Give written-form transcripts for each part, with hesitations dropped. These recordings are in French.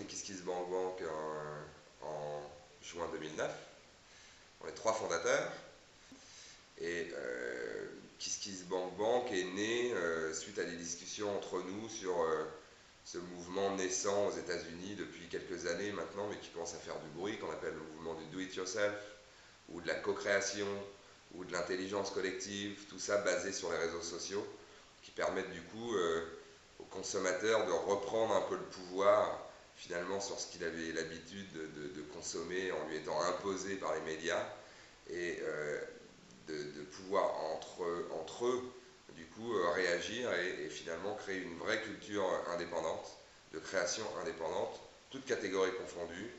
monté KissKissBankBank en juin 2009. On est 3 fondateurs. Et KissKissBankBank est né suite à des discussions entre nous sur ce mouvement naissant aux États-Unis depuis quelques années maintenant, mais qui commence à faire du bruit, qu'on appelle le mouvement du do-it-yourself, ou de la co-création, ou de l'intelligence collective, tout ça basé sur les réseaux sociaux, qui permettent du coup aux consommateurs de reprendre un peu le pouvoir finalement sur ce qu'il avait l'habitude de consommer en lui étant imposé par les médias, et de pouvoir entre eux du coup réagir et finalement créer une vraie culture indépendante, de création indépendante, toutes catégories confondues,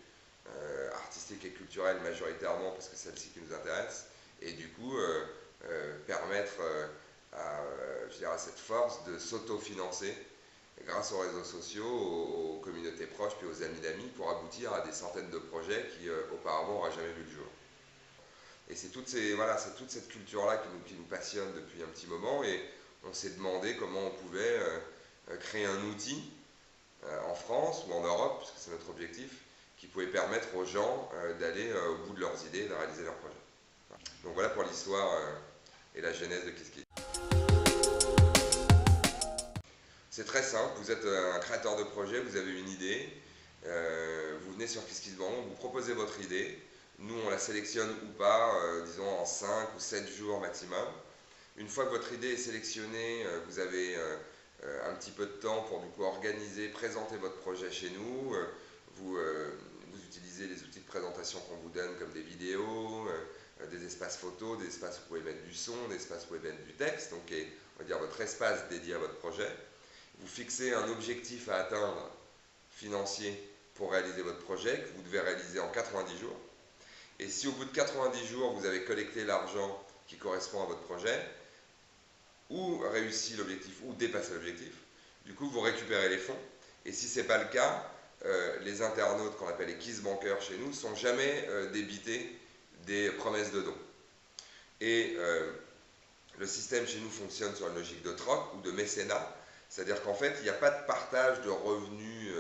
artistique et culturelle majoritairement parce que c'est celle-ci qui nous intéresse, et du coup permettre à cette force de s'autofinancer grâce aux réseaux sociaux, aux communautés proches puis aux amis d'amis pour aboutir à des centaines de projets qui auparavant n'auraient jamais vu le jour. Et c'est toute cette culture-là qui nous passionne depuis un petit moment, et on s'est demandé comment on pouvait créer un outil en France ou en Europe, puisque c'est notre objectif, qui pouvait permettre aux gens d'aller au bout de leurs idées et de réaliser leurs projets. Donc voilà pour l'histoire et la genèse de KissKiss. C'est très simple, vous êtes un créateur de projet, vous avez une idée, vous venez sur KissKissBankBank, vous proposez votre idée, nous on la sélectionne ou pas, disons en 5 ou 7 jours maximum. Une fois que votre idée est sélectionnée, vous avez un petit peu de temps pour du coup organiser, présenter votre projet chez nous. Vous utilisez les outils de présentation qu'on vous donne comme des vidéos, des espaces photos, des espaces où vous pouvez mettre du son, des espaces où vous pouvez mettre du texte, donc on va dire votre espace dédié à votre projet. Vous fixez un objectif à atteindre financier pour réaliser votre projet, que vous devez réaliser en 90 jours. Et si au bout de 90 jours, vous avez collecté l'argent qui correspond à votre projet, ou réussi l'objectif, ou dépassé l'objectif, du coup, vous récupérez les fonds. Et si ce n'est pas le cas, les internautes, qu'on appelle les KissBankers chez nous, ne sont jamais débités des promesses de dons. Et le système chez nous fonctionne sur une logique de troc ou de mécénat, c'est-à-dire qu'en fait, il n'y a pas de partage de revenus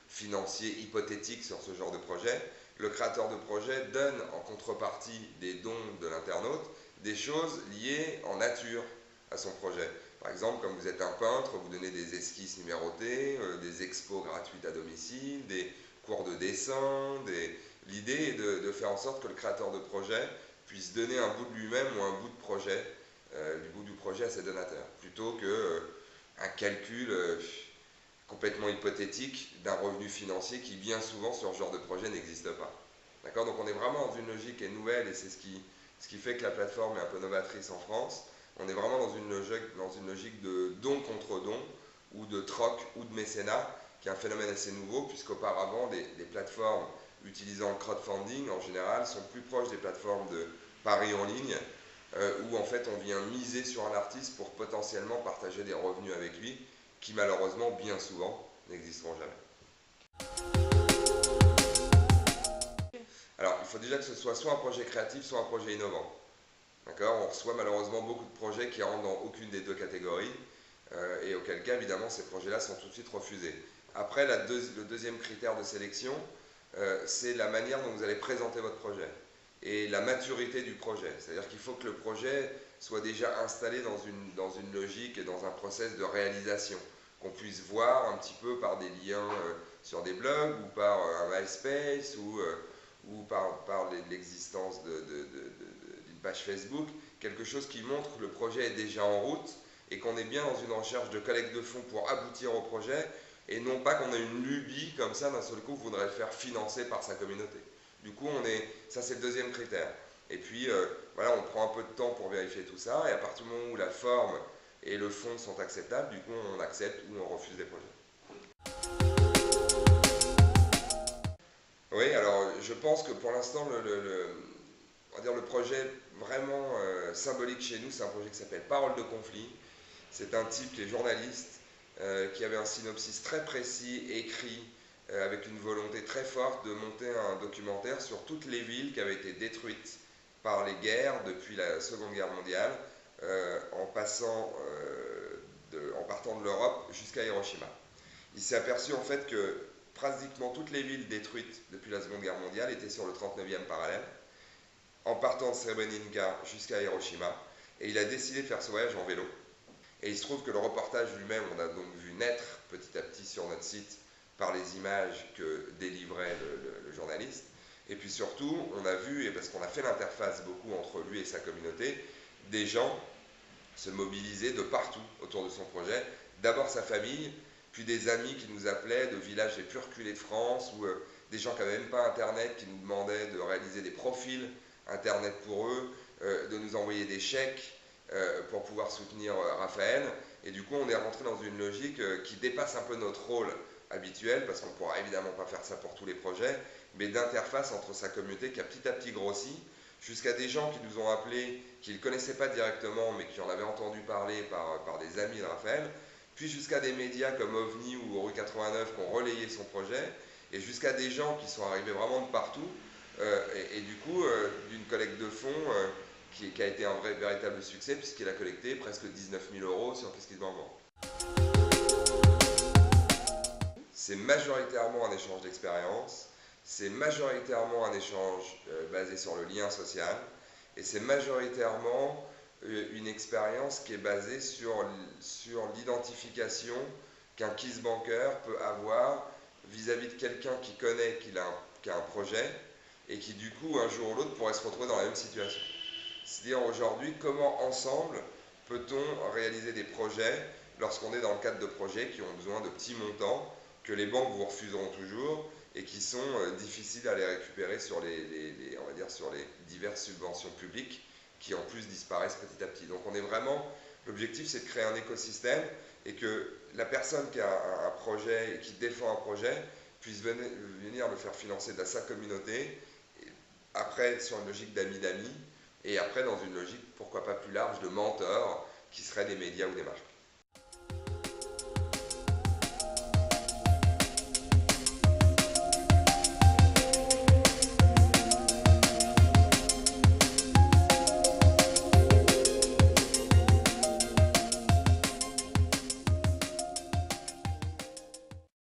financiers hypothétiques sur ce genre de projet. Le créateur de projet donne en contrepartie des dons de l'internaute des choses liées en nature à son projet. Par exemple, comme vous êtes un peintre, vous donnez des esquisses numérotées, des expos gratuites à domicile, des cours de dessin. L'idée est de faire en sorte que le créateur de projet puisse donner un bout de lui-même ou un bout de projet, du bout du projet à ses donateurs, plutôt qu'un calcul complètement hypothétique d'un revenu financier qui bien souvent sur ce genre de projet n'existe pas. D'accord ? Donc on est vraiment dans une logique qui est nouvelle, et c'est ce qui fait que la plateforme est un peu novatrice en France. On est vraiment dans une logique de don contre don, ou de troc, ou de mécénat, qui est un phénomène assez nouveau, puisqu'auparavant, les plateformes utilisant le crowdfunding, en général, sont plus proches des plateformes de paris en ligne, où en fait on vient miser sur un artiste pour potentiellement partager des revenus avec lui, qui malheureusement, bien souvent, n'existeront jamais. Alors, il faut déjà que ce soit un projet créatif, soit un projet innovant. D'accord ? On reçoit malheureusement beaucoup de projets qui rentrent dans aucune des deux catégories, et auquel cas, évidemment, ces projets-là sont tout de suite refusés. Après, le deuxième critère de sélection, c'est la manière dont vous allez présenter votre projet et la maturité du projet. C'est-à-dire qu'il faut que le projet soit déjà installé dans une logique et dans un process de réalisation, qu'on puisse voir un petit peu par des liens sur des blogs, ou par un MySpace, ou par l'existence d'une page Facebook, quelque chose qui montre que le projet est déjà en route et qu'on est bien dans une recherche de collecte de fonds pour aboutir au projet, et non pas qu'on a une lubie comme ça d'un seul coup qu'on voudrait le faire financer par sa communauté. Du coup, ça c'est le deuxième critère. Et puis, voilà, on prend un peu de temps pour vérifier tout ça, et à partir du moment où la forme et le fond sont acceptables, du coup, on accepte ou on refuse des projets. Oui, alors je pense que pour l'instant, on va dire le projet vraiment symbolique chez nous, c'est un projet qui s'appelle Parole de conflit. C'est un type qui est journaliste, qui avait un synopsis très précis, écrit, avec une volonté très forte de monter un documentaire sur toutes les villes qui avaient été détruites par les guerres depuis la Seconde Guerre mondiale, en partant de l'Europe jusqu'à Hiroshima. Il s'est aperçu en fait que pratiquement toutes les villes détruites depuis la Seconde Guerre mondiale étaient sur le 39e parallèle, en partant de Srebrenica jusqu'à Hiroshima. Et il a décidé de faire ce voyage en vélo. Et il se trouve que le reportage lui-même, on a donc vu naître petit à petit sur notre site par les images que délivrait le journaliste. Et puis surtout, on a vu, et parce qu'on a fait l'interface beaucoup entre lui et sa communauté, des gens se mobiliser de partout autour de son projet. D'abord sa famille, puis des amis qui nous appelaient de villages les plus reculés de France, ou des gens qui n'avaient même pas Internet, qui nous demandaient de réaliser des profils Internet pour eux, de nous envoyer des chèques pour pouvoir soutenir Raphaël. Et du coup, on est rentré dans une logique qui dépasse un peu notre rôle habituel, parce qu'on ne pourra évidemment pas faire ça pour tous les projets, mais d'interface entre sa communauté qui a petit à petit grossi, jusqu'à des gens qui nous ont appelés, qui ne le connaissaient pas directement, mais qui en avaient entendu parler par des amis de Raphaël, puis jusqu'à des médias comme OVNI ou Rue 89 qui ont relayé son projet, et jusqu'à des gens qui sont arrivés vraiment de partout, et du coup, d'une collecte de fonds qui a été un véritable succès, puisqu'il a collecté presque 19 000 € sur Qu'est-ce qui se vend. C'est majoritairement un échange d'expériences, c'est majoritairement un échange basé sur le lien social, et c'est majoritairement une expérience qui est basée sur l'identification qu'un KissBanker peut avoir vis-à-vis de quelqu'un qui connaît qui a un projet, et qui du coup, un jour ou l'autre, pourrait se retrouver dans la même situation. C'est-à-dire aujourd'hui, comment ensemble peut-on réaliser des projets lorsqu'on est dans le cadre de projets qui ont besoin de petits montants, que les banques vous refuseront toujours et qui sont difficiles à les récupérer sur on va dire sur les diverses subventions publiques qui en plus disparaissent petit à petit. Donc on est vraiment, l'objectif c'est de créer un écosystème et que la personne qui a un projet et qui défend un projet puisse venir le faire financer de sa communauté, après sur une logique d'amis d'amis, et après dans une logique pourquoi pas plus large de mentors qui seraient des médias ou des marques.